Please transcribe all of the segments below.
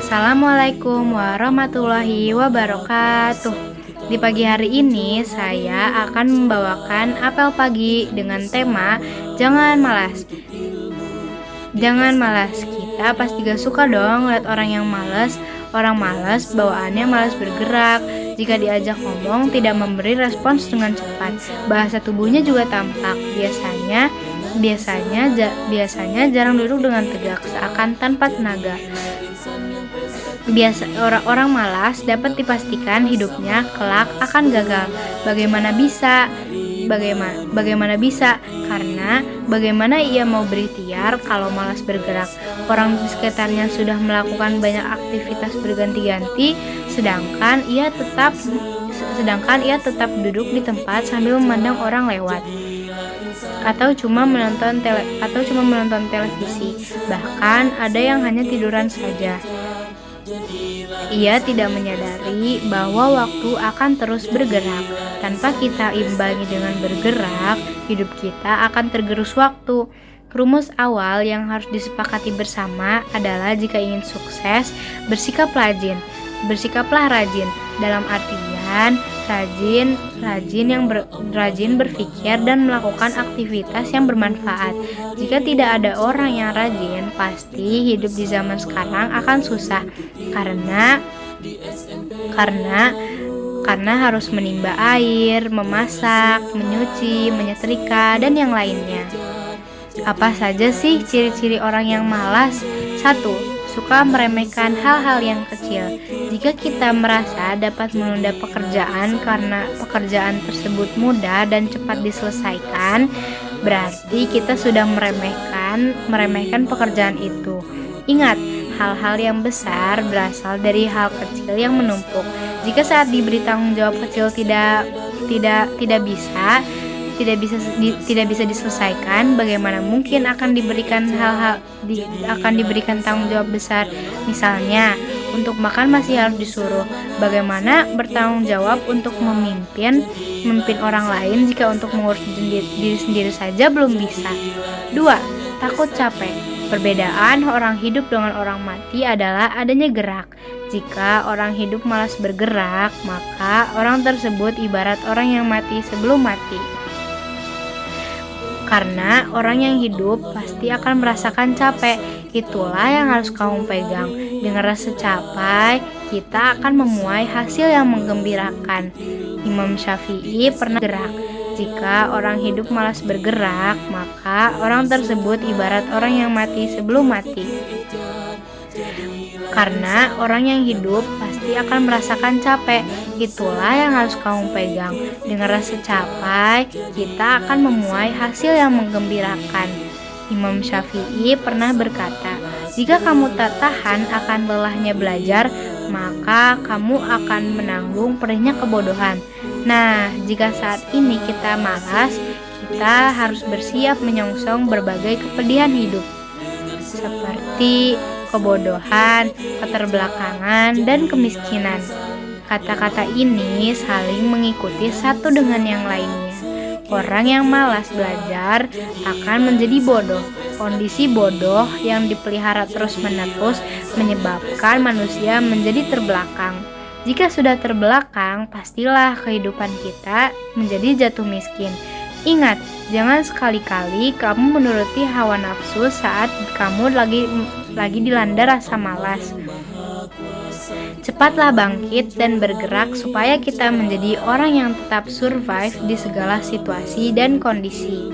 Assalamualaikum warahmatullahi wabarakatuh. Di pagi hari ini saya akan membawakan apel pagi dengan tema Jangan malas. Jangan malas. Kita pasti gak suka dong lihat orang yang malas. Orang malas bawaannya malas bergerak. Jika diajak ngomong tidak memberi respons dengan cepat. Bahasa tubuhnya juga tampak. Biasanya jarang duduk dengan tegak, seakan tanpa tenaga. Orang-orang malas dapat dipastikan hidupnya kelak akan gagal. Bagaimana bisa? Karena bagaimana ia mau berikhtiar kalau malas bergerak? Orang di sekitarnya sudah melakukan banyak aktivitas berganti-ganti, sedangkan ia tetap duduk di tempat sambil memandang orang lewat. Atau cuma menonton televisi. Bahkan ada yang hanya tiduran saja. Ia tidak menyadari bahwa waktu akan terus bergerak. Tanpa kita imbangi dengan bergerak, hidup kita akan tergerus waktu. Rumus awal yang harus disepakati bersama adalah jika ingin sukses, bersikaplah rajin. Dalam artian rajin berpikir dan melakukan aktivitas yang bermanfaat. Jika tidak ada orang yang rajin, pasti hidup di zaman sekarang akan susah karena harus menimba air, memasak, menyuci, menyetrika, dan yang lainnya. Apa saja sih ciri-ciri orang yang malas? 1. Suka meremehkan hal-hal yang kecil. Jika kita merasa dapat menunda pekerjaan karena pekerjaan tersebut mudah dan cepat diselesaikan, berarti kita sudah meremehkan pekerjaan itu. Ingat, hal-hal yang besar berasal dari hal kecil yang menumpuk. Jika saat diberi tanggung jawab kecil tidak bisa diselesaikan, bagaimana mungkin akan diberikan tanggung jawab besar? Misalnya, untuk makan masih harus disuruh. Bagaimana bertanggung jawab untuk memimpin orang lain jika untuk mengurus diri sendiri saja belum bisa? 2. Takut capek. Perbedaan orang hidup dengan orang mati adalah adanya gerak. Jika orang hidup malas bergerak, maka orang tersebut ibarat orang yang mati sebelum mati. Karena orang yang hidup pasti akan merasakan capek. Itulah yang harus kamu pegang. Dengan rasa capek, kita akan menuai hasil yang menggembirakan. Imam Syafi'i pernah gerak. Jika orang hidup malas bergerak, maka orang tersebut ibarat orang yang mati sebelum mati. Karena orang yang hidup pasti akan merasakan capek. Itulah yang harus kamu pegang. Dengan rasa capek, kita akan menuai hasil yang menggembirakan. Imam Syafi'i pernah berkata, jika kamu tak tahan akan lelahnya belajar, maka kamu akan menanggung perihnya kebodohan. Nah, jika saat ini kita malas, kita harus bersiap menyongsong berbagai kepedihan hidup, seperti kebodohan, keterbelakangan, dan kemiskinan. Kata-kata ini saling mengikuti satu dengan yang lainnya. Orang yang malas belajar akan menjadi bodoh. Kondisi bodoh yang dipelihara terus-menerus menyebabkan manusia menjadi terbelakang. Jika sudah terbelakang, pastilah kehidupan kita menjadi jatuh miskin. Ingat, jangan sekali-kali kamu menuruti hawa nafsu saat kamu lagi dilanda rasa malas. Cepatlah bangkit dan bergerak supaya kita menjadi orang yang tetap survive di segala situasi dan kondisi.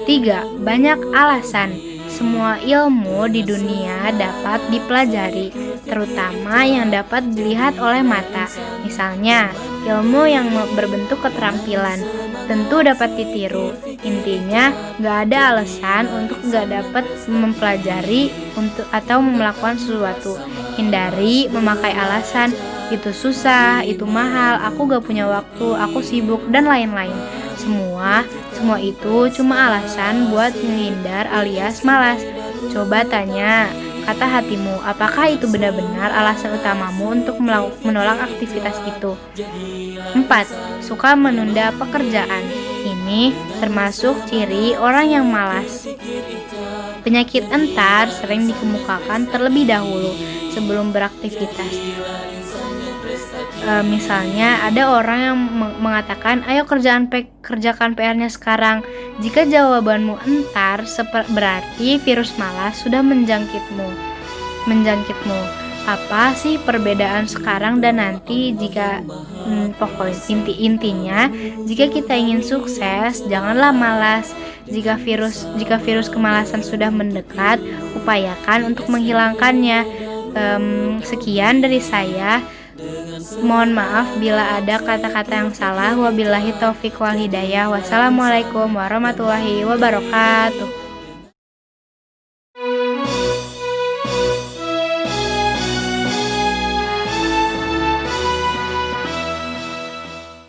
3. Banyak alasan. Semua ilmu di dunia dapat dipelajari, terutama yang dapat dilihat oleh mata. Misalnya, ilmu yang berbentuk keterampilan tentu dapat ditiru. Intinya, gak ada alasan untuk gak dapat mempelajari atau melakukan sesuatu. Hindari memakai alasan, itu susah, itu mahal, aku gak punya waktu, aku sibuk, dan lain-lain. Semua itu cuma alasan buat menghindar alias malas. Coba tanya, kata hatimu, apakah itu benar-benar alasan utamamu untuk menolak aktivitas itu? 4. Suka menunda pekerjaan. Ini termasuk ciri orang yang malas. Penyakit entar sering dikemukakan terlebih dahulu sebelum beraktivitas. Misalnya ada orang yang mengatakan, "Ayo kerjakan PR-nya sekarang." Jika jawabanmu entar, berarti virus malas sudah menjangkitmu. Apa sih perbedaan sekarang dan nanti? Pokoknya intinya, jika kita ingin sukses, janganlah malas. Jika virus kemalasan sudah mendekat, upayakan untuk menghilangkannya. Sekian dari saya. Mohon maaf bila ada kata-kata yang salah. Wabillahi taufik wal hidayah. Wassalamualaikum warahmatullahi wabarakatuh.